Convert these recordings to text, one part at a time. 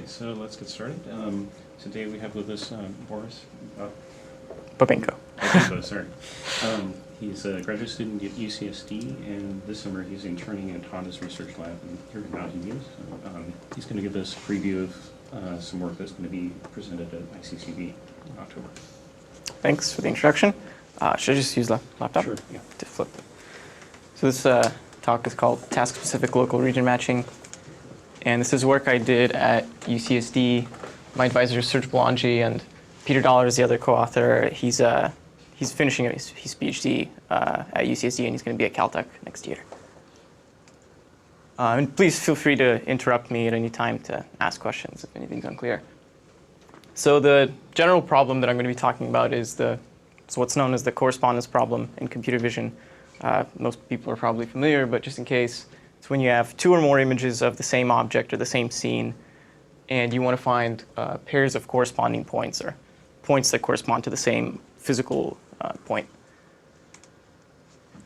So let's get started. Today we have with us Boris Babenko. Babenko, sorry. He's a graduate student at UCSD, and this summer he's interning at Honda's research lab here in Mountain View. So, he's going to give us a preview of some work that's going to be presented at ICCB in October. Thanks for the introduction. Should I just use the laptop? Sure, yeah. To flip. So this talk is called Task-Specific Local Region Matching. And this is work I did at UCSD. My advisor is Serge Boulanger, and Peter Dollar is the other co-author. He's finishing his PhD at UCSD, and he's going to be at Caltech next year. And please feel free to interrupt me at any time to ask questions if anything's unclear. So the general problem that I'm going to be talking about is what's known as the correspondence problem in computer vision. Most people are probably familiar, but just in case, it's when you have two or more images of the same object or the same scene, and you want to find pairs of corresponding points or points that correspond to the same physical point.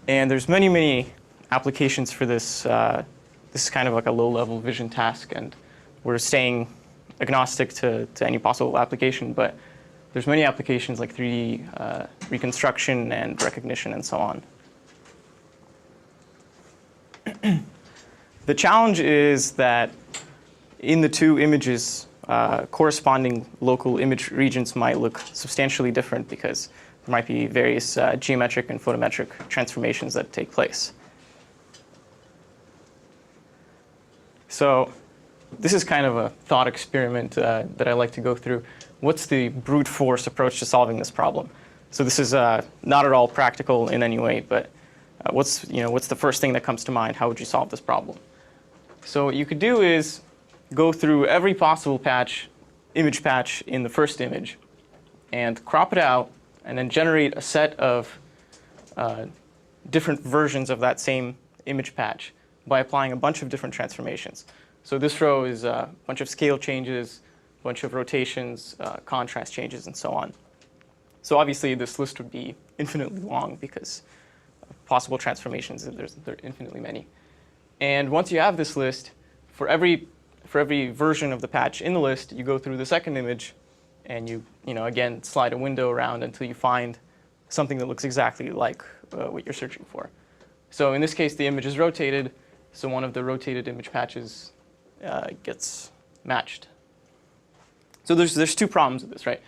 And there's many, many applications for this. This is kind of like a low-level vision task, and we're staying agnostic to any possible application, but there's many applications like 3D reconstruction and recognition and so on. The challenge is that in the two images, corresponding local image regions might look substantially different because there might be various geometric and photometric transformations that take place. So this is kind of a thought experiment that I like to go through. What's the brute force approach to solving this problem? So this is not at all practical in any way, but what's the first thing that comes to mind? How would you solve this problem? So what you could do is go through every possible image patch in the first image and crop it out and then generate a set of different versions of that same image patch by applying a bunch of different transformations. So this row is a bunch of scale changes, a bunch of rotations, contrast changes, and so on. So obviously this list would be infinitely long because possible transformations, there are infinitely many. And once you have this list, for every version of the patch in the list, you go through the second image, and you again slide a window around until you find something that looks exactly like what you're searching for. So in this case, the image is rotated, so one of the rotated image patches gets matched. So there's two problems with this, right,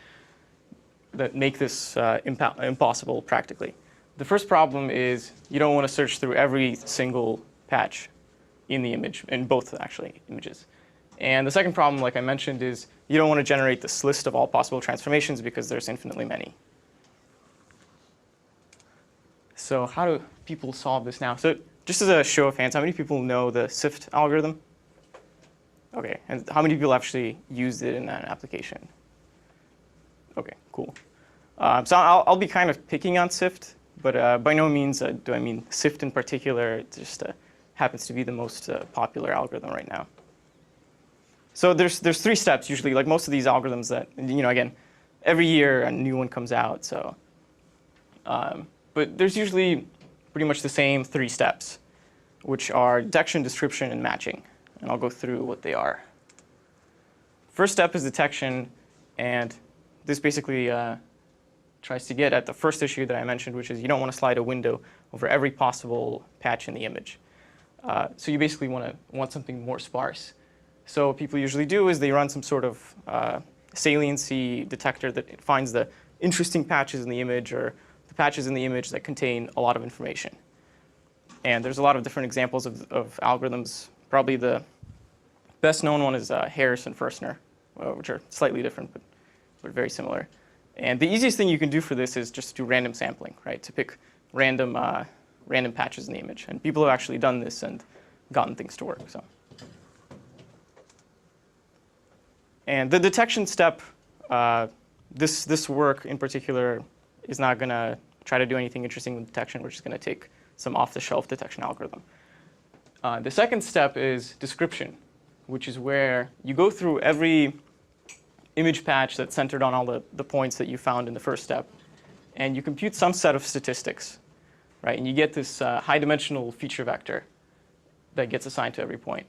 that make this impossible practically. The first problem is you don't want to search through every single patch in the image, in both actually images. And the second problem, like I mentioned, is you don't want to generate this list of all possible transformations because there's infinitely many. So how do people solve this now? So just as a show of hands, how many people know the SIFT algorithm? OK, and how many people actually used it in an application? OK, cool. So I'll be kind of picking on SIFT, but by no means do I mean SIFT in particular. It just happens to be the most popular algorithm right now. So there's three steps usually, like most of these algorithms that, again, every year a new one comes out. So, but there's usually pretty much the same three steps, which are detection, description, and matching. And I'll go through what they are. First step is detection, and this basically tries to get at the first issue that I mentioned, which is you don't want to slide a window over every possible patch in the image. So you basically want something more sparse. So what people usually do is they run some sort of saliency detector that finds the interesting patches in the image or the patches in the image that contain a lot of information. And there's a lot of different examples of algorithms. Probably the best known one is Harris and Furstner, which are slightly different but very similar. And the easiest thing you can do for this is just do random sampling, right? To pick random patches in the image. And people have actually done this and gotten things to work. So. And the detection step, this work in particular is not going to try to do anything interesting with detection. We're just going to take some off-the-shelf detection algorithm. The second step is description, which is where you go through every image patch that's centered on all the points that you found in the first step, and you compute some set of statistics, right? And you get this high-dimensional feature vector that gets assigned to every point.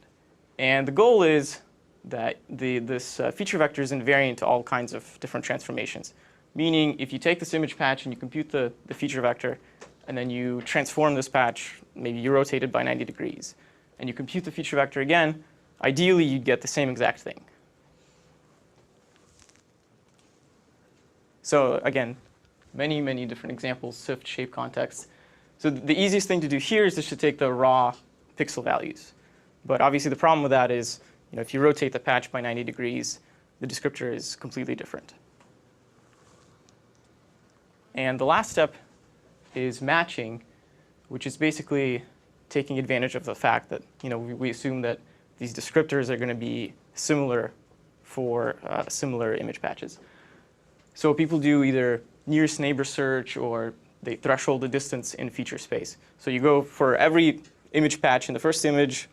And the goal is that this feature vector is invariant to all kinds of different transformations. Meaning, if you take this image patch and you compute the feature vector, and then you transform this patch, maybe you rotate it by 90 degrees, and you compute the feature vector again, ideally you'd get the same exact thing. So again, many, many different examples, SIFT, shape context. So the easiest thing to do here is just to take the raw pixel values. But obviously the problem with that is, if you rotate the patch by 90 degrees, the descriptor is completely different. And the last step is matching, which is basically taking advantage of the fact that we assume that these descriptors are going to be similar for similar image patches. So people do either nearest neighbor search or they threshold the distance in feature space. So you go for every image patch in the first image,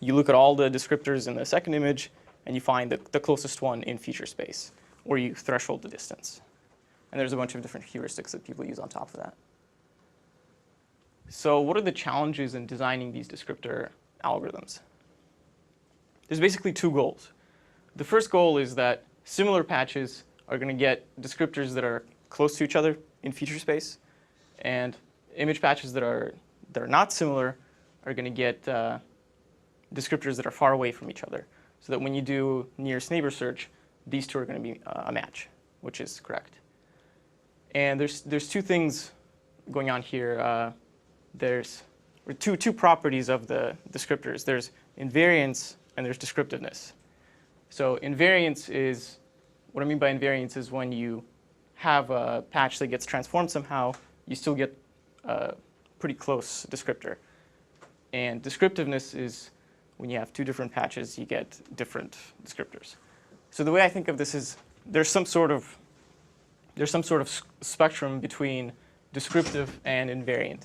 you look at all the descriptors in the second image, and you find the closest one in feature space, or you threshold the distance. And there's a bunch of different heuristics that people use on top of that. So what are the challenges in designing these descriptor algorithms? There's basically two goals. The first goal is that similar patches are going to get descriptors that are close to each other in feature space, and image patches that are not similar are going to get descriptors that are far away from each other, so that when you do nearest neighbor search, these two are going to be a match, which is correct. And there's two things going on here. There's two properties of the descriptors. There's invariance and there's descriptiveness. So invariance is, what I mean by invariance is when you have a patch that gets transformed somehow, you still get a pretty close descriptor. And descriptiveness is when you have two different patches, you get different descriptors. So the way I think of this is there's some sort of spectrum between descriptive and invariant.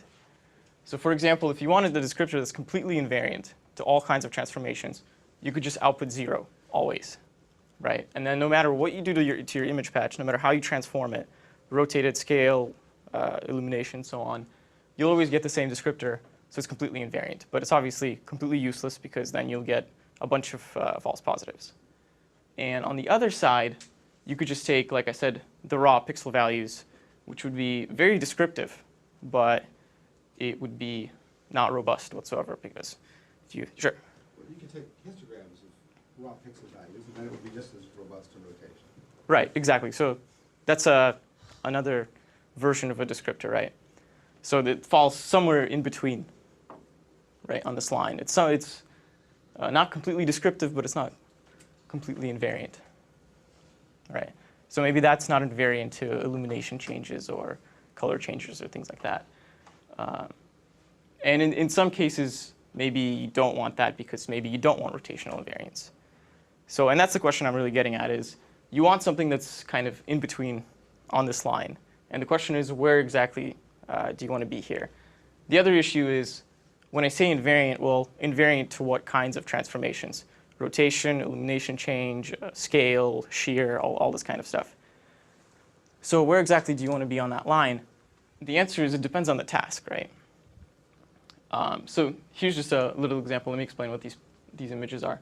So for example, if you wanted the descriptor that's completely invariant to all kinds of transformations, you could just output 0 always, right? And then no matter what you do to your image patch, no matter how you transform it, rotate it, scale, illumination, so on, you'll always get the same descriptor, so it's completely invariant. But it's obviously completely useless because then you'll get a bunch of false positives. And on the other side, you could just take, like I said, the raw pixel values, which would be very descriptive, but it would be not robust whatsoever because if you, sure. Well, you can take histograms of raw pixel values, and then it would be just as robust to rotation. Right, exactly. So that's another version of a descriptor, right? So it falls somewhere in between, right, on this line. It's not completely descriptive, but it's not completely invariant, right? So maybe that's not invariant to illumination changes or color changes or things like that. And in some cases, maybe you don't want that because maybe you don't want rotational invariance. So, and that's the question I'm really getting at is you want something that's kind of in between on this line. And the question is, where exactly do you want to be here? The other issue is, when I say invariant, well, invariant to what kinds of transformations? Rotation, illumination change, scale, shear, all this kind of stuff. So where exactly do you want to be on that line? The answer is it depends on the task, right? So here's just a little example. Let me explain what these images are.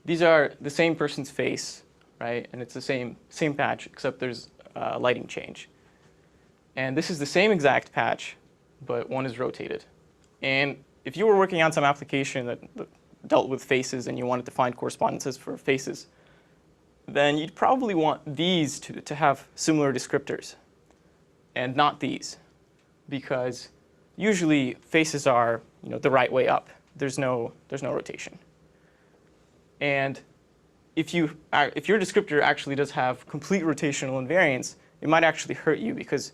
These are the same person's face, right? And it's the same patch, except there's a lighting change. And this is the same exact patch, but one is rotated. And if you were working on some application that dealt with faces and you wanted to find correspondences for faces, then you'd probably want these to have similar descriptors and not these, because usually faces are the right way up. There's no rotation. And if your descriptor actually does have complete rotational invariance, it might actually hurt you because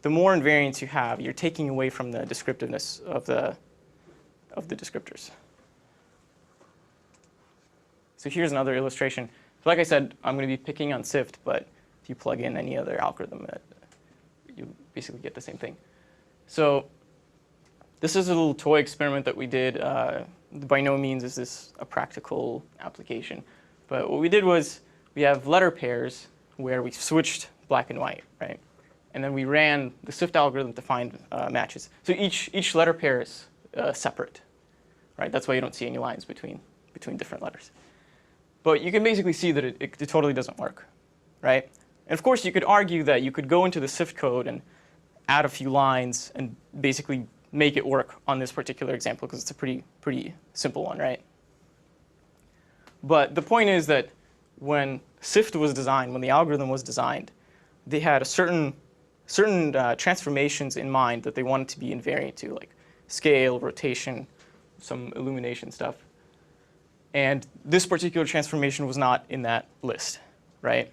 the more invariance you have, you're taking away from the descriptiveness of the descriptors. So here's another illustration. So like I said, I'm going to be picking on SIFT, but if you plug in any other algorithm, you basically get the same thing. So this is a little toy experiment that we did. By no means is this a practical application. But what we did was we have letter pairs where we switched black and white, right? And then we ran the SIFT algorithm to find matches. So each letter pair is separate, right? That's why you don't see any lines between different letters. But you can basically see that it totally doesn't work, right? And of course, you could argue that you could go into the SIFT code and add a few lines and basically make it work on this particular example because it's a pretty simple one, right? But the point is that when SIFT was designed, when the algorithm was designed, they had a certain transformations in mind that they wanted to be invariant to, like scale, rotation, some illumination stuff. And this particular transformation was not in that list, right?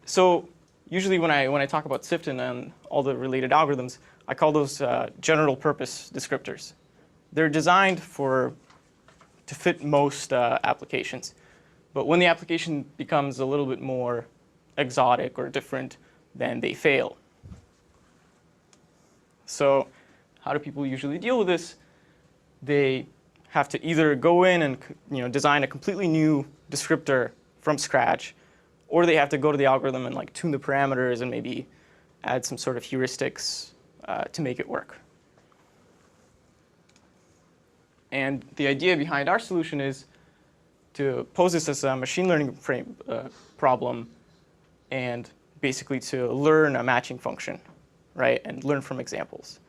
So usually when I talk about SIFT and all the related algorithms, I call those general purpose descriptors. They're designed to fit most applications. But when the application becomes a little bit more exotic or different, then they fail. So how do people usually deal with this? They have to either go in and design a completely new descriptor from scratch, or they have to go to the algorithm and like tune the parameters and maybe add some sort of heuristics to make it work. And the idea behind our solution is to pose this as a machine learning problem and basically to learn a matching function, right, and learn from examples.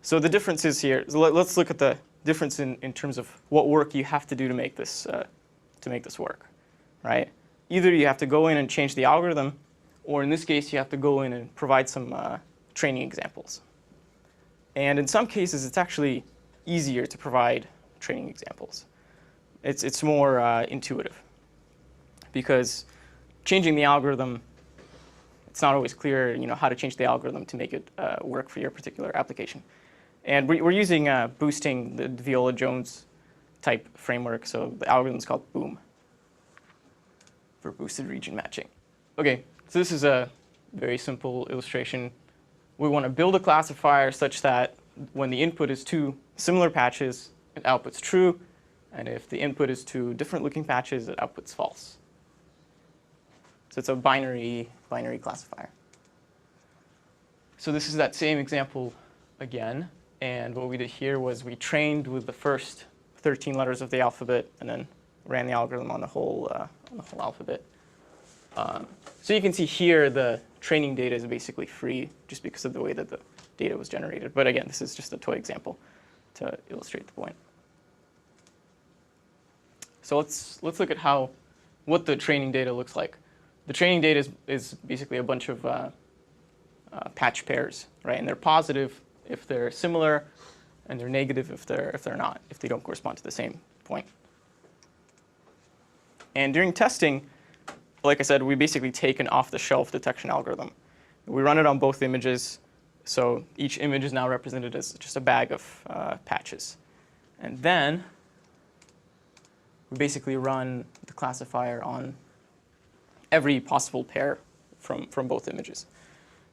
So the difference is here. So let's look at the difference in terms of what work you have to do to make this work, right? Either you have to go in and change the algorithm, or in this case, you have to go in and provide some training examples. And in some cases, it's actually easier to provide training examples. It's more intuitive because changing the algorithm, it's not always clear how to change the algorithm to make it work for your particular application. And we're using boosting, the Viola-Jones type framework. So the algorithm is called BOOM for boosted region matching. OK, so this is a very simple illustration. We want to build a classifier such that when the input is two similar patches, it outputs true. And if the input is two different looking patches, it outputs false. So it's a binary classifier. So this is that same example again. And what we did here was we trained with the first 13 letters of the alphabet and then ran the algorithm on the whole alphabet. So you can see here the training data is basically free just because of the way that the data was generated. But again, this is just a toy example to illustrate the point. So let's look at what the training data looks like. The training data is basically a bunch of patch pairs, right? And they're positive if they're similar, and they're negative if they're not, if they don't correspond to the same point. And during testing, like I said, we basically take an off-the-shelf detection algorithm. We run it on both images, so each image is now represented as just a bag of patches. And then we basically run the classifier on every possible pair from both images.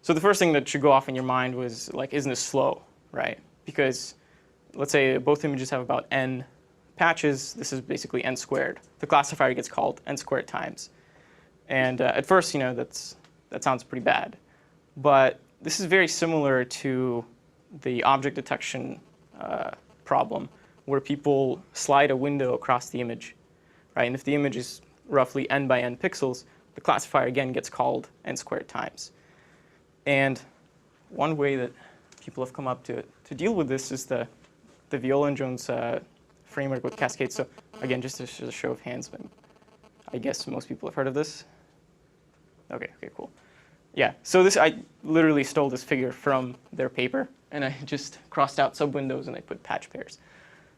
So the first thing that should go off in your mind was, like, isn't this slow, right? Because let's say both images have about n patches. This is basically n squared. The classifier gets called n squared times. And at first, that sounds pretty bad. But this is very similar to the object detection problem, where people slide a window across the image, right? And if the image is roughly n by n pixels, the classifier again gets called n squared times. And one way that people have come up to deal with this is the Viola-Jones framework with cascades. So again, just as a show of hands, but I guess most people have heard of this. OK, cool. Yeah, so I literally stole this figure from their paper, and I just crossed out sub-windows, and I put patch pairs.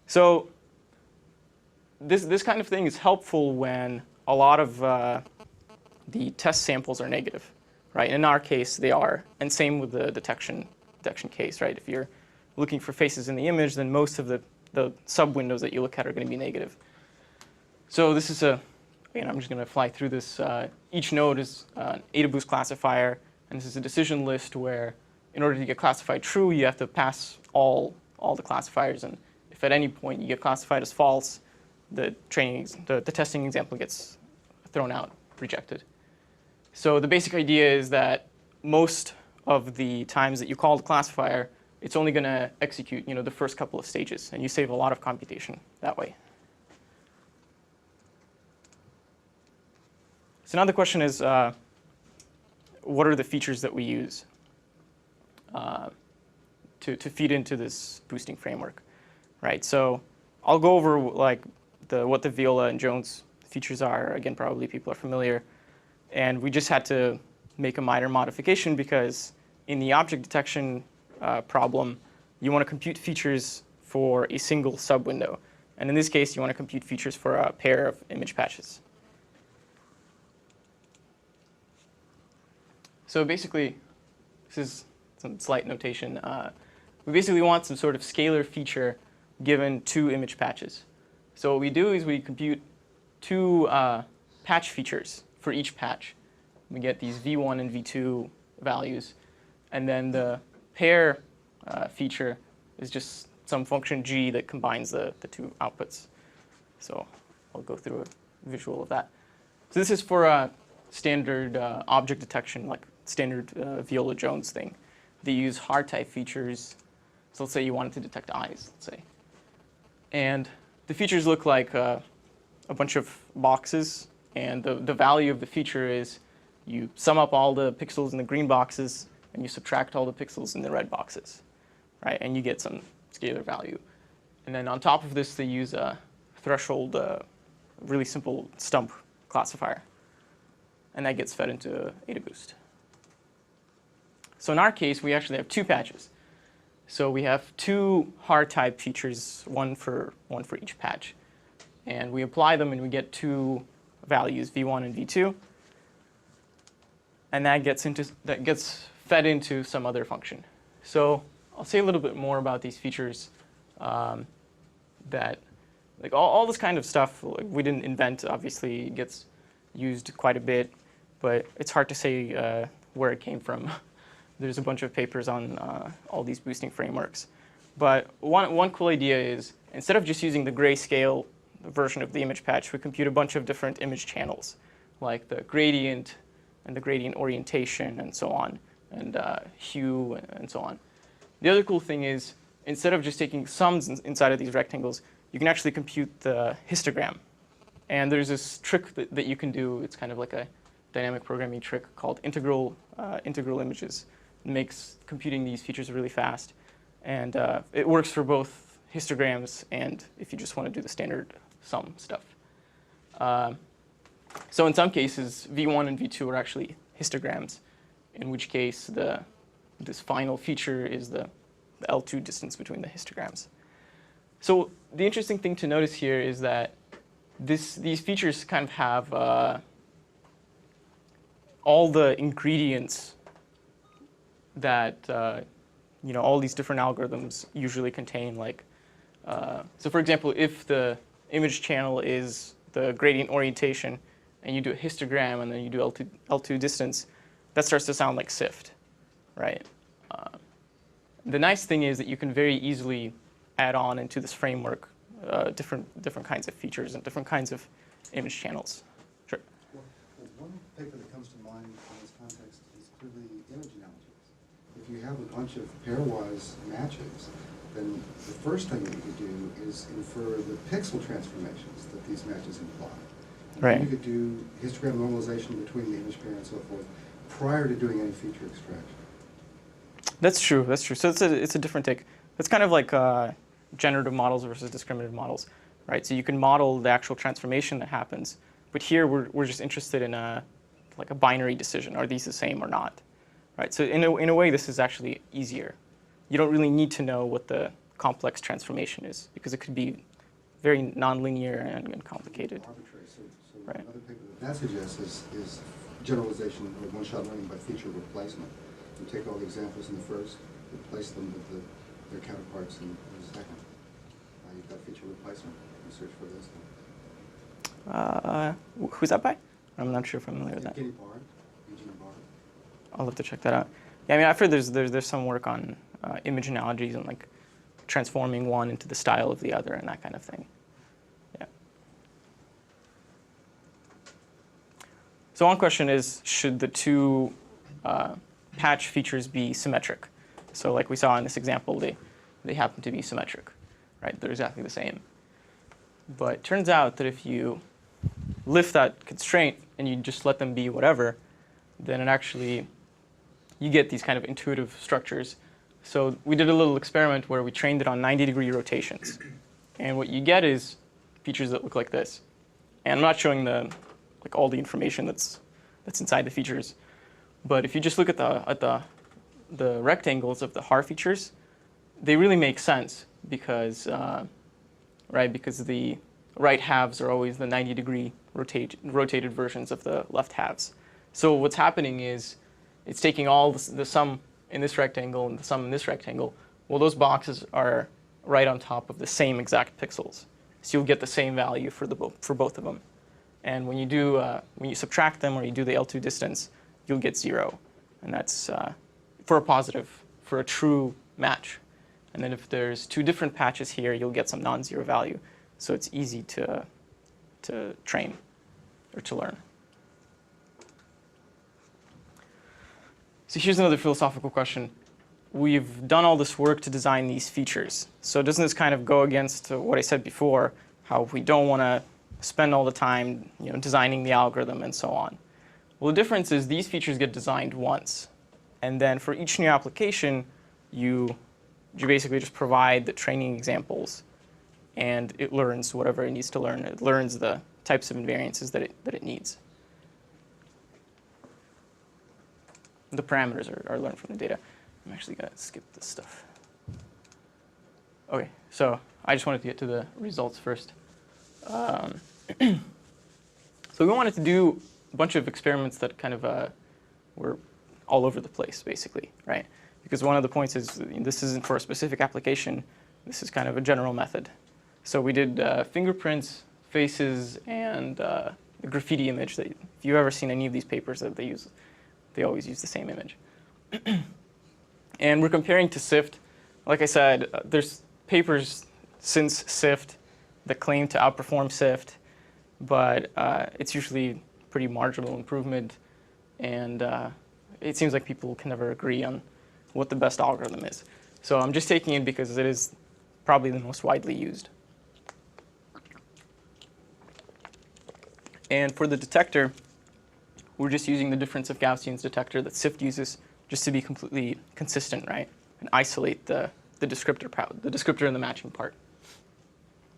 So this kind of thing is helpful when a lot of the test samples are negative, right? In our case, they are, and same with the detection case, right? If you're looking for faces in the image, then most of the sub-windows that you look at are going to be negative. So this is again, I'm just going to fly through this. Each node is an AdaBoost classifier, and this is a decision list where, in order to get classified true, you have to pass all the classifiers. And if at any point you get classified as false, the testing example gets thrown out, rejected. So the basic idea is that most of the times that you call the classifier, it's only going to execute the first couple of stages, and you save a lot of computation that way. So now the question is, what are the features that we use to feed into this boosting framework, right? So I'll go over like what the Viola and Jones features are. Again, probably people are familiar. And we just had to make a minor modification because in the object detection problem, you want to compute features for a single subwindow. And in this case, you want to compute features for a pair of image patches. So basically, this is some slight notation. We basically want some sort of scalar feature given two image patches. So what we do is we compute two patch features for each patch. We get these v1 and v2 values. And then the pair feature is just some function g that combines the two outputs. So I'll go through a visual of that. So this is for standard object detection, like standard Viola-Jones thing. They use hard type features. So let's say you wanted to detect eyes, let's say. And the features look like a bunch of boxes. And the value of the feature is you sum up all the pixels in the green boxes, and you subtract all the pixels in the red boxes, right? And you get some scalar value. And then on top of this, they use a threshold, really simple stump classifier. And that gets fed into AdaBoost. So in our case, we actually have two patches. So we have two hard type features, one for each patch. And we apply them, and we get two values, v1 and v2. And that gets fed into some other function. So I'll say a little bit more about these features that, like all this kind of stuff, like we didn't invent. Obviously, it gets used quite a bit, but it's hard to say where it came from. There's a bunch of papers on all these boosting frameworks. But one cool idea is, instead of just using the grayscale version of the image patch, we compute a bunch of different image channels, like the gradient and the gradient orientation and so on, and hue and so on. The other cool thing is, instead of just taking sums inside of these rectangles, you can actually compute the histogram. And there's this trick that you can do. It's kind of like a dynamic programming trick called integral images. It makes computing these features really fast. And it works for both histograms and if you just want to do the standard sum stuff. So in some cases, v1 and v2 are actually histograms, in which case this final feature is the L2 distance between the histograms. So the interesting thing to notice here is that these features kind of have all the ingredients that all these different algorithms usually contain. Like, so for example, if the image channel is the gradient orientation, and you do a histogram, and then you do L2 distance, that starts to sound like SIFT, right? The nice thing is that you can very easily add on into this framework different kinds of features and different kinds of image channels. Sure. Well, one paper that comes to mind in this context is clearly image analogies. If you have a bunch of pairwise matches, then the first thing that you could do is infer the pixel transformations that these matches imply. And right. then you could do histogram normalization between the image pair and so forth prior to doing any feature extraction. That's true. That's true. So it's a different take. It's kind of like generative models versus discriminative models, right? So you can model the actual transformation that happens, but here we're just interested in like a binary decision. Are these the same or not, right? So in a way, this is actually easier. You don't really need to know what the complex transformation is because it could be very nonlinear and complicated. Arbitrary. So right. Another paper that suggests is generalization of one-shot learning by feature replacement. You take all the examples in the first, replace them with their counterparts in the second. You've got feature replacement. You search for this. Who's that by? I'm not sure if I'm familiar with that. Eugene Barr. I'll have to check that out. Yeah, I mean, I've heard there's some work on image analogies and like transforming one into the style of the other and that kind of thing. Yeah. So one question is, should the two patch features be symmetric? So like we saw in this example, they happen to be symmetric, right? They're exactly the same. But it turns out that if you lift that constraint and you just let them be whatever, then it actually, you get these kind of intuitive structures. So we did a little experiment where we trained it on 90-degree rotations. And what you get is features that look like this. And I'm not showing all the information that's inside the features. But if you just look at the rectangles of the Haar features, they really make sense because, because the right halves are always the 90-degree rotated versions of the left halves. So what's happening is it's taking all the sum in this rectangle and the sum in this rectangle. Well, those boxes are right on top of the same exact pixels. So you'll get the same value for both of them. And when you subtract them or you do the L2 distance, you'll get 0. And that's for a positive, for a true match. And then if there's two different patches here, you'll get some non-zero value. So it's easy to train or to learn. So here's another philosophical question. We've done all this work to design these features. So doesn't this kind of go against what I said before, how we don't want to spend all the time designing the algorithm and so on? Well, the difference is these features get designed once. And then for each new application, you basically just provide the training examples, and it learns whatever it needs to learn. It learns the types of invariances that it needs. The parameters are learned from the data. I'm actually going to skip this stuff. OK, so I just wanted to get to the results first. So we wanted to do a bunch of experiments that kind of were all over the place, basically, right? Because one of the points is this isn't for a specific application. This is kind of a general method. So we did fingerprints, faces, and the graffiti image. That if you've ever seen any of these papers that they always use the same image. And we're comparing to SIFT. Like I said, there's papers since SIFT that claim to outperform SIFT, but it's usually pretty marginal improvement. And it seems like people can never agree on what the best algorithm is. So I'm just taking it because it is probably the most widely used. And for the detector, we're just using the difference of Gaussian's detector that SIFT uses just to be completely consistent, right? And isolate the descriptor and the matching part.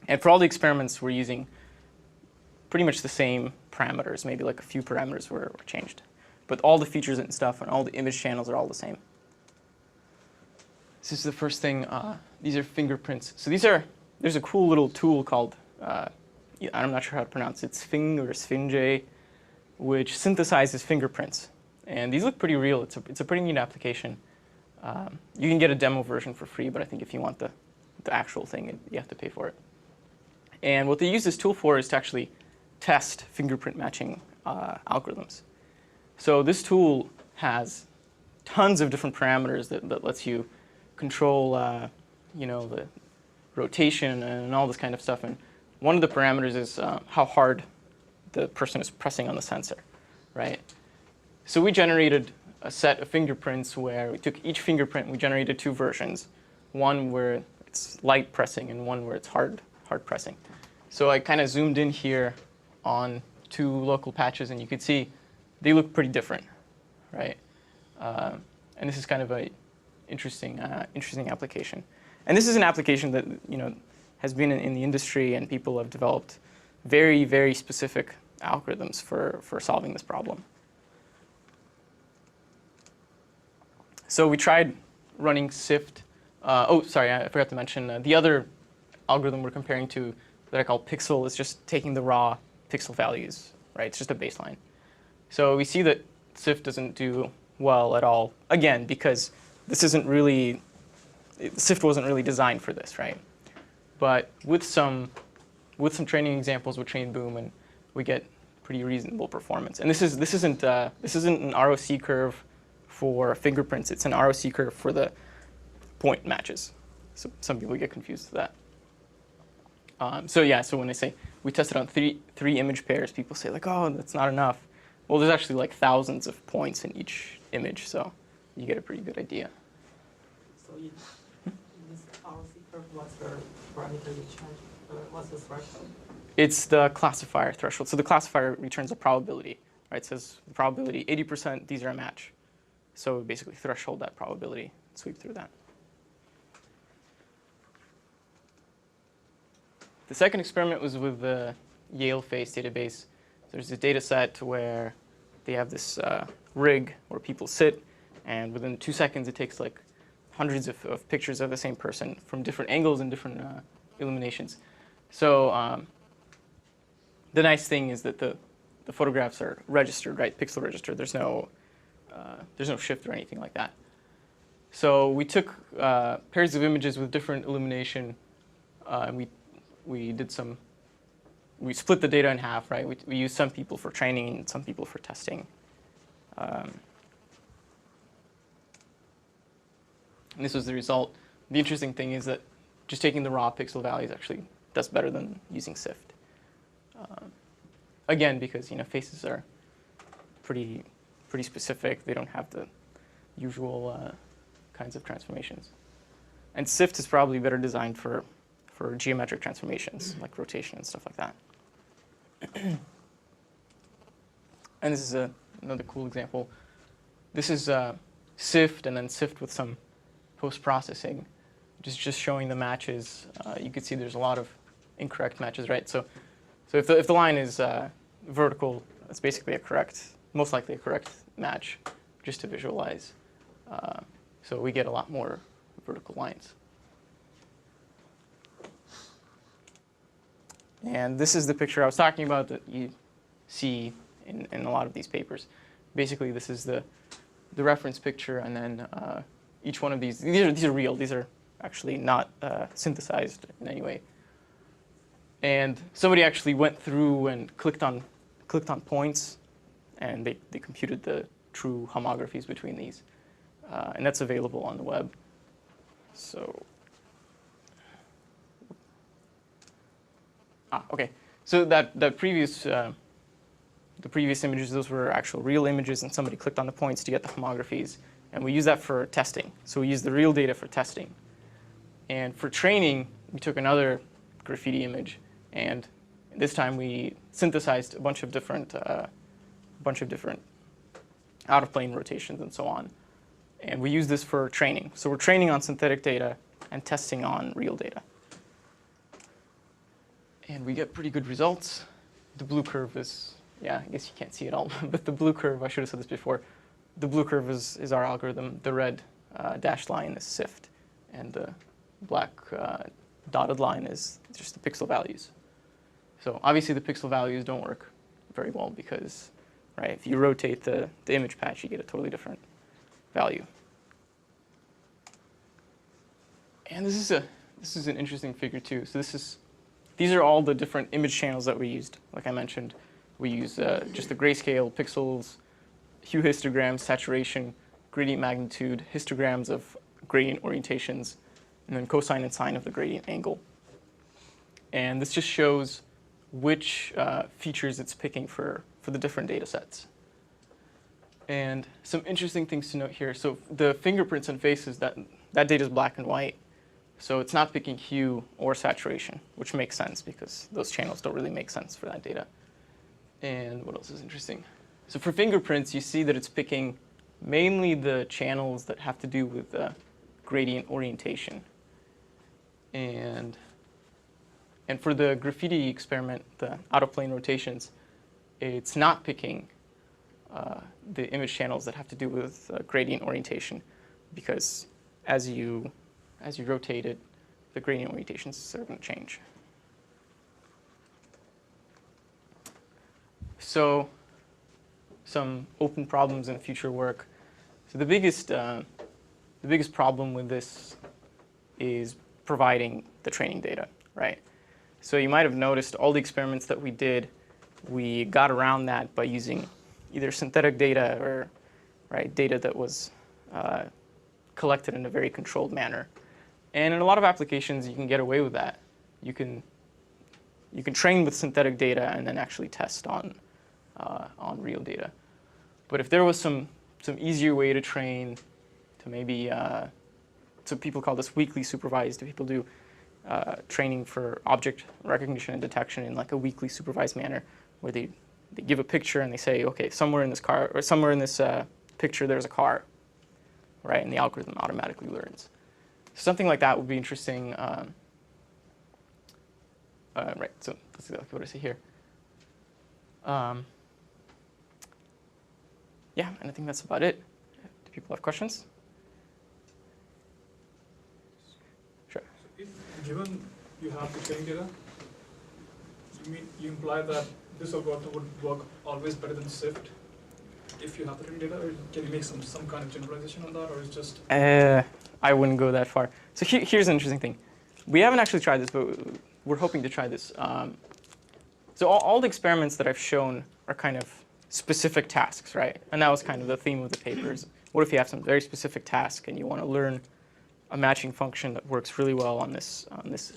And for all the experiments, we're using pretty much the same parameters. Maybe like a few parameters were changed. But all the features and stuff and all the image channels are all the same. This is the first thing. These are fingerprints. So there's a cool little tool called, I'm not sure how to pronounce it, Sphing or Sphinge, which synthesizes fingerprints. And these look pretty real. It's a pretty neat application. You can get a demo version for free, but I think if you want the actual thing, you have to pay for it. And what they use this tool for is to actually test fingerprint matching algorithms. So this tool has tons of different parameters that lets you control the rotation and all this kind of stuff. And one of the parameters is how hard the person is pressing on the sensor, right? So we generated a set of fingerprints where we took each fingerprint, we generated two versions, one where it's light pressing and one where it's hard pressing. So I kind of zoomed in here on two local patches, and you could see they look pretty different, right? And this is kind of an interesting application. And this is an application that has been in the industry, and people have developed very, very specific algorithms for solving this problem. So we tried running SIFT. Oh, sorry, I forgot to mention the other algorithm we're comparing to that I call Pixel is just taking the raw pixel values, right? It's just a baseline. So we see that SIFT doesn't do well at all, again, because this isn't really, SIFT wasn't really designed for this, right? But with some training examples with Train Boom, and we get pretty reasonable performance. And this isn't an ROC curve for fingerprints. It's an ROC curve for the point matches. So some people get confused with that. So when I say we tested on three image pairs, people say like, oh, that's not enough. Well, there's actually like thousands of points in each image, so you get a pretty good idea. So in this ROC curve, what's the parameter you change? What's the threshold? It's the classifier threshold. So the classifier returns a probability, right? It says the probability 80%, these are a match. So we basically threshold that probability, sweep through that. The second experiment was with the Yale face database. There's a data set where they have this rig where people sit, and within 2 seconds it takes like hundreds of pictures of the same person from different angles and different illuminations. So the nice thing is that the photographs are registered, right? Pixel registered. There's no shift or anything like that. So we took pairs of images with different illumination, and we split the data in half, right? We used some people for training and some people for testing. And this was the result. The interesting thing is that just taking the raw pixel values actually does better than using SIFT. Again, because faces are pretty specific. They don't have the usual kinds of transformations. And SIFT is probably better designed for geometric transformations, like rotation and stuff like that. And this is another cool example. This is SIFT and then SIFT with some post-processing, just showing the matches. You can see there's a lot of incorrect matches, right? So if the line is vertical, it's basically most likely a correct match, just to visualize. So we get a lot more vertical lines. And this is the picture I was talking about that you see in a lot of these papers. Basically, this is the reference picture, and then each one of these are real. These are actually not synthesized in any way. And somebody actually went through and clicked on points, and they computed the true homographies between these. And that's available on the web. So, okay. So the previous images, those were actual real images, and somebody clicked on the points to get the homographies. And we use that for testing. So we use the real data for testing. And for training, we took another graffiti image, and this time we synthesized a bunch of different out-of-plane rotations and so on. And we use this for training. So we're training on synthetic data and testing on real data. And we get pretty good results. The blue curve is, I guess you can't see it all, but the blue curve, I should have said this before, the blue curve is our algorithm. The red dashed line is SIFT, and the black dotted line is just the pixel values. So obviously the pixel values don't work very well because, right, if you rotate the image patch, you get a totally different value. And this is an interesting figure too. So these are all the different image channels that we used. Like I mentioned, we use just the grayscale, pixels, hue histograms, saturation, gradient magnitude, histograms of gradient orientations, and then cosine and sine of the gradient angle. And this just shows which features it's picking for the different data sets. And some interesting things to note here. So the fingerprints and faces, that data is black and white. So it's not picking hue or saturation, which makes sense because those channels don't really make sense for that data. And what else is interesting? So for fingerprints, you see that it's picking mainly the channels that have to do with gradient orientation. And for the graffiti experiment, the out-of-plane rotations, it's not picking the image channels that have to do with gradient orientation, because as you rotate it, the gradient orientations are going to change. So some open problems in future work. So the biggest problem with this is providing the training data, right? So you might have noticed all the experiments that we did, we got around that by using either synthetic data or data that was collected in a very controlled manner. And in a lot of applications, you can get away with that. You can train with synthetic data and then actually test on real data. But if there was some easier way to train, to maybe, so people call this weakly supervised, people do training for object recognition and detection in like a weekly supervised manner, where they give a picture and they say, okay, somewhere in this car or somewhere in this picture there's a car, right? And the algorithm automatically learns. Something like that would be interesting. Right. So that's exactly what I see here. Yeah, and I think that's about it. Do people have questions? Sure. If given you have the training data, you imply that this algorithm would work always better than SIFT if you have the training data, or can you make some kind of generalization on that, or is just? I wouldn't go that far. So here's an interesting thing. We haven't actually tried this, but we're hoping to try this. So all the experiments that I've shown are kind of specific tasks, right? And that was kind of the theme of the papers. What if you have some very specific task and you want to learn a matching function that works really well on this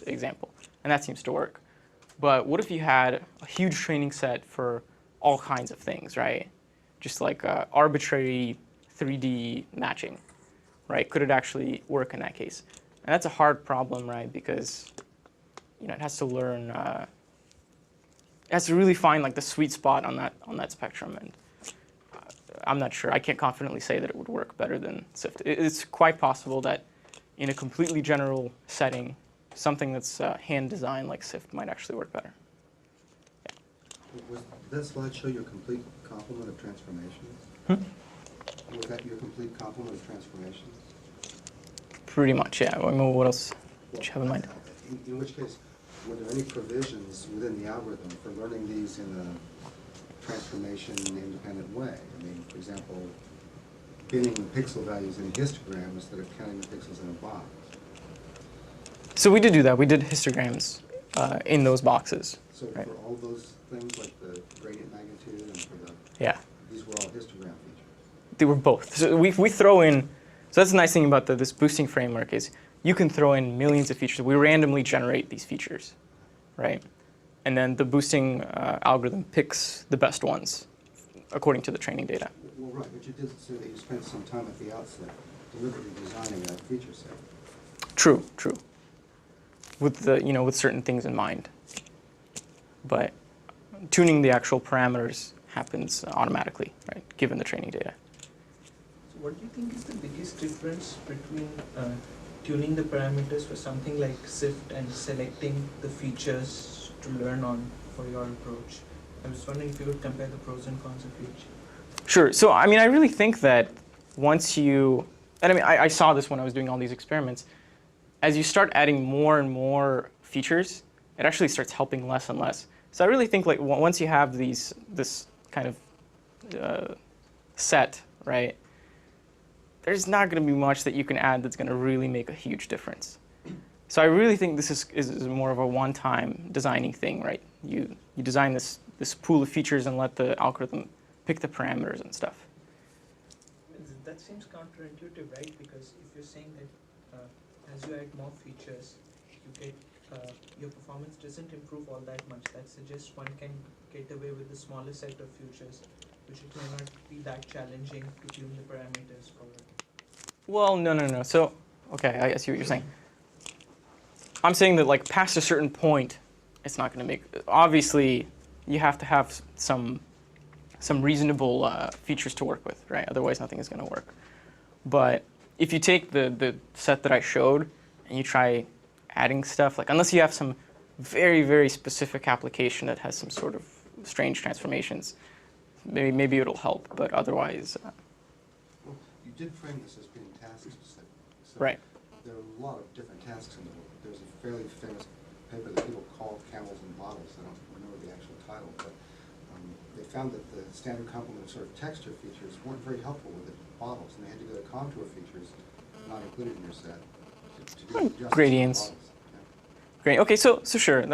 example? And that seems to work. But what if you had a huge training set for all kinds of things, right? Just like arbitrary 3D matching, right? Could it actually work in that case? And that's a hard problem, right? Because it has to learn, it has to really find like the sweet spot on that spectrum. And I'm not sure. I can't confidently say that it would work better than SIFT. It's quite possible that in a completely general setting, something that's hand designed like SIFT might actually work better. Did that slide show your complete complement of transformations? Was that your complete complement of transformations? Pretty much, yeah. I mean, what else did you have in mind? In which case, were there any provisions within the algorithm for learning these in a transformation-independent way? I mean, for example, binning the pixel values in a histogram instead of counting the pixels in a box. So we did do that. We did histograms in those boxes. So right. for all those things, like the gradient magnitude and for the, yeah, these were all histogram features? they were both. So we throw in, so that's the nice thing about this boosting framework is you can throw in millions of features. We randomly generate these features, right? And then the boosting algorithm picks the best ones according to the training data. Well, right, but you did say that you spent some time at the outset deliberately designing that feature set. True. With with certain things in mind. But tuning the actual parameters happens automatically, right? Given the training data. So what do you think is the biggest difference between tuning the parameters for something like SIFT and selecting the features to learn on for your approach? I was wondering if you would compare the pros and cons of each. Sure. So, I mean, I really think that once you, and I mean, I saw this when I was doing all these experiments, as you start adding more and more features, it actually starts helping less and less. So I really think like once you have this kind of set, right, there's not going to be much that you can add that's going to really make a huge difference. So I really think this is more of a one-time designing thing, right? You design this pool of features and let the algorithm pick the parameters and stuff. That seems counterintuitive, right? Because if you're saying that as you add more features, you get your performance doesn't improve all that much. That suggests one can get away with a smaller set of features, which it may not be that challenging to tune the parameters for. Well, no. So, okay, I see what you're saying. I'm saying that like past a certain point, it's not going to make. Obviously, you have to have some reasonable features to work with, right? Otherwise, nothing is going to work. But if you take the set that I showed and you try adding stuff, like unless you have some very, very specific application that has some sort of strange transformations, maybe it'll help. But otherwise, Well, you did frame this as being task specific. So right. there are a lot of different tasks in the world. There's a fairly famous paper that people call Camels and Bottles. I don't remember the actual title, but they found that the standard complement of sort of texture features weren't very helpful with the bottles, and they had to go to contour features not included in your set to do justice to the Gradients. bottles. Great. Okay, so sure.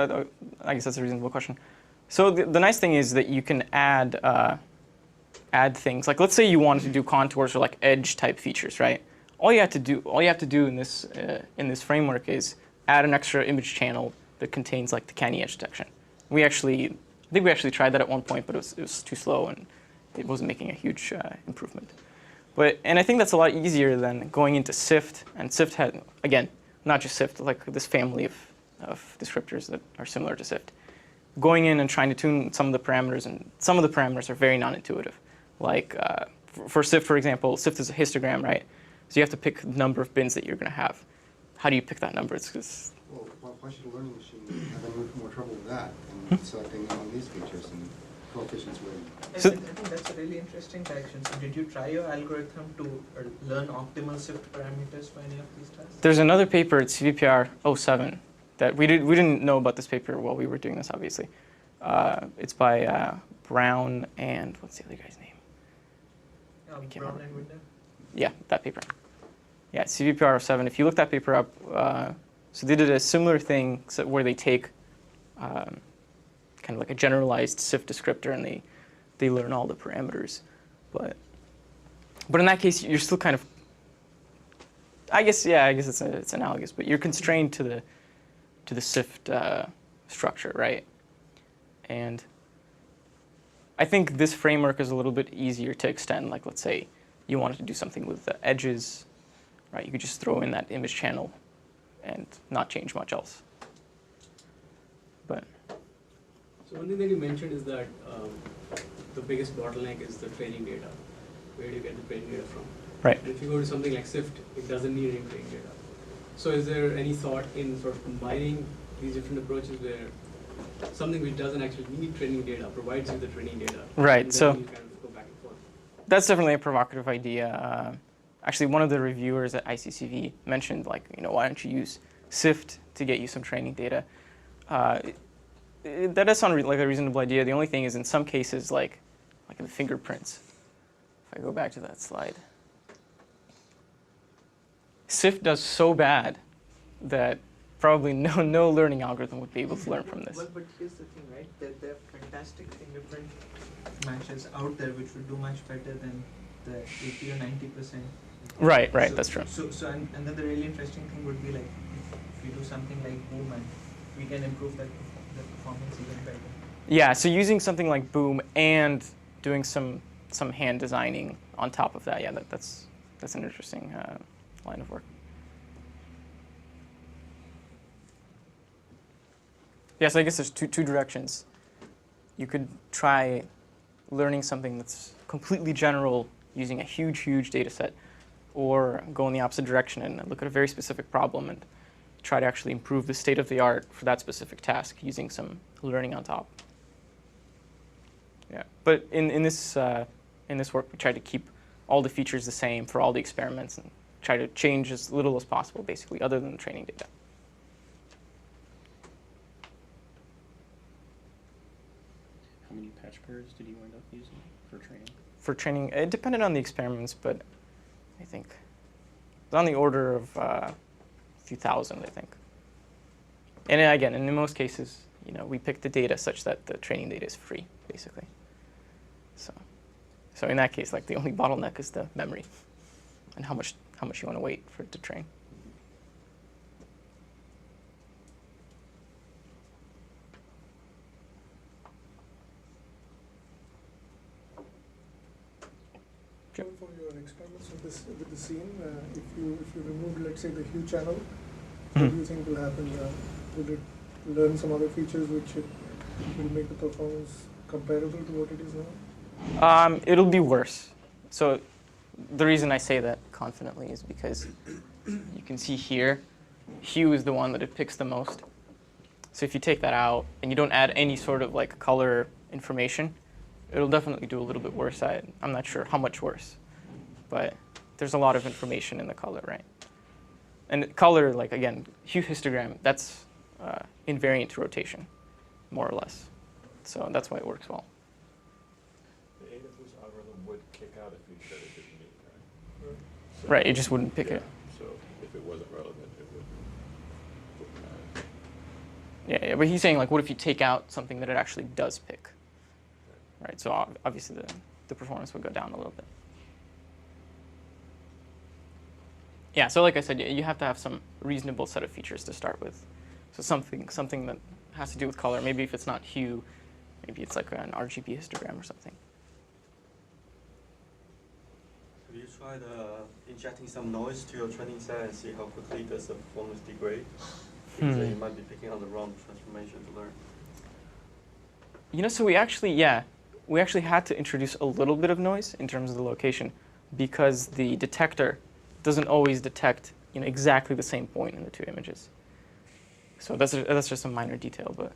I guess that's a reasonable question. So the nice thing is that you can add things. Like let's say you wanted to do contours or like edge type features, right? All you have to do in this framework is add an extra image channel that contains like the canny edge detection. I think we actually tried that at one point, but it was too slow and it wasn't making a huge improvement. And I think that's a lot easier than going into SIFT. And SIFT had, again, not just SIFT, like this family of of descriptors that are similar to SIFT. Going in and trying to tune some of the parameters, and some of the parameters are very non-intuitive. Like for SIFT, for example, SIFT is a histogram, right? So you have to pick the number of bins that you're going to have. How do you pick that number? Well, why should a learning machine have any more trouble with that than selecting among these features and coefficients rating? So- I think that's a really interesting direction. So did you try your algorithm to learn optimal SIFT parameters for any of these tasks? There's another paper at CVPR 07 that we didn't know about this paper while we were doing this, obviously. It's by Brown and what's the other guy's name? can't Brown remember. and Winder? Yeah, that paper. Yeah, CVPR 07. If you look that paper up, so they did a similar thing where they take kind of like a generalized SIFT descriptor and they learn all the parameters. But in that case, you're still kind of, I guess it's analogous, but you're constrained to the SIFT structure, right? And I think this framework is a little bit easier to extend. Like, let's say you wanted to do something with the edges, right? You could just throw in that image channel and not change much else. But So one thing that you mentioned is that the biggest bottleneck is the training data. Where do you get the training data from? right. And if you go to something like SIFT, it doesn't need any training data. So is there any thought in sort of combining these different approaches where something which doesn't actually need training data provides you the training data? Right, And then so- you kind of go back and forth. That's definitely a provocative idea. Actually, one of the reviewers at ICCV mentioned, like, why don't you use SIFT to get you some training data? That does sound like a reasonable idea. The only thing is, in some cases, like in the fingerprints, if I go back to that slide, SIFT does so bad that probably no learning algorithm would be able to learn from this. But here's the thing, right? There are fantastic fingerprint matches out there which would do much better than the 80 or 90%. Right, So- that's true. And then the really interesting thing would be like, if you do something like Boom, and we can improve the performance even better. Yeah, so using something like Boom and doing some hand designing on top of that, yeah, that's an interesting line of work. Yes, I guess there's two directions. You could try learning something that's completely general using a huge data set, or go in the opposite direction and look at a very specific problem and try to actually improve the state of the art for that specific task using some learning on top. Yeah, but in this work, we try to keep all the features the same for all the experiments and try to change as little as possible, basically, other than the training data. How many patch pairs did you end up using for training? For training, it depended on the experiments, but I think it's on the order of a few thousand, I think. And again, in most cases, we pick the data such that the training data is free, basically. So in that case, like, the only bottleneck is the memory and how much you want to wait for it to train. For your experiments with the scene, if you remove, let's say, the hue channel, what do you think will happen? Will it learn some other features which will make the performance comparable to what it is now? It'll be worse. So the reason I say that confidently is because you can see here, hue is the one that it picks the most. So if you take that out and you don't add any sort of like color information, it'll definitely do a little bit worse. I'm not sure how much worse, but there's a lot of information in the color, right? And color, like, again, hue histogram, that's invariant to rotation, more or less. So that's why it works well. The AWS algorithm would kick out a feature that it didn't need, right? So- Right, it just wouldn't pick yeah, it. So if it wasn't relevant, it wouldn't matter. Yeah, but he's saying, like, what if you take out something that it actually does pick? Right, so obviously the performance would go down a little bit. Yeah, so like I said, you have to have some reasonable set of features to start with. So something that has to do with color. Maybe if it's not hue, maybe it's like an RGB histogram or something. Have you tried injecting some noise to your training set and see how quickly does the performance degrade? things that you might be picking on the wrong transformation to learn. So we actually had to introduce a little bit of noise in terms of the location because the detector doesn't always detect exactly the same point in the two images. So that's just a minor detail, but.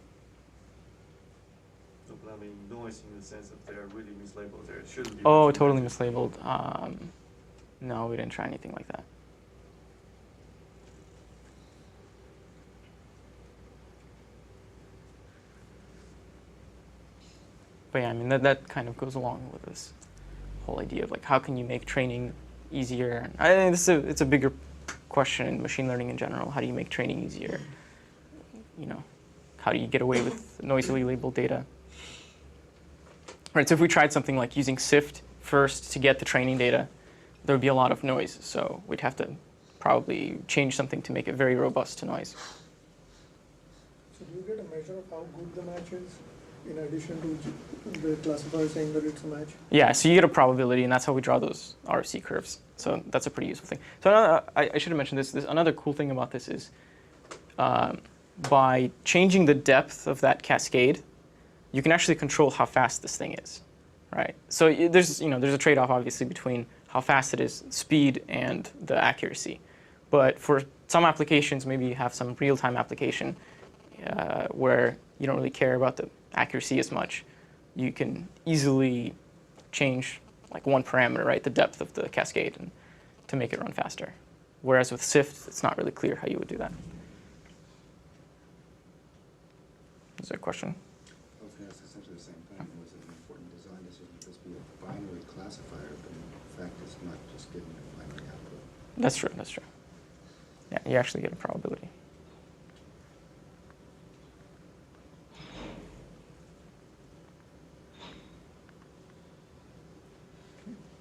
No, but I mean noise in the sense that they're really mislabeled. There shouldn't be. Oh, much totally noise. mislabeled. No, we didn't try anything like that. But yeah, I mean that kind of goes along with this whole idea of like how can you make training easier. I think it's a bigger question in machine learning in general. How do you make training easier? How do you get away with noisily labeled data? Right. So if we tried something like using SIFT first to get the training data, there would be a lot of noise. So we'd have to probably change something to make it very robust to noise. So do you get a measure of how good the match is in addition to the classifier saying that it's a match? Yeah, so you get a probability, and that's how we draw those RFC curves. So that's a pretty useful thing. So I should have mentioned this. Another cool thing about this is by changing the depth of that cascade, you can actually control how fast this thing is, right? So there's a trade-off obviously between how fast it is, speed, and the accuracy. But for some applications, maybe you have some real-time application where you don't really care about the accuracy as much. You can easily change like one parameter, right, the depth of the cascade, and to make it run faster. Whereas with SIFT, it's not really clear how you would do that. Is there a question? I was going to ask essentially the same thing. Was it an important design decision to just be a binary classifier, but in fact it's not just giving a binary output? That's true, that's true. Yeah, you actually get a probability.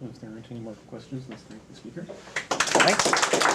If there aren't any more questions, let's thank the speaker. Thanks.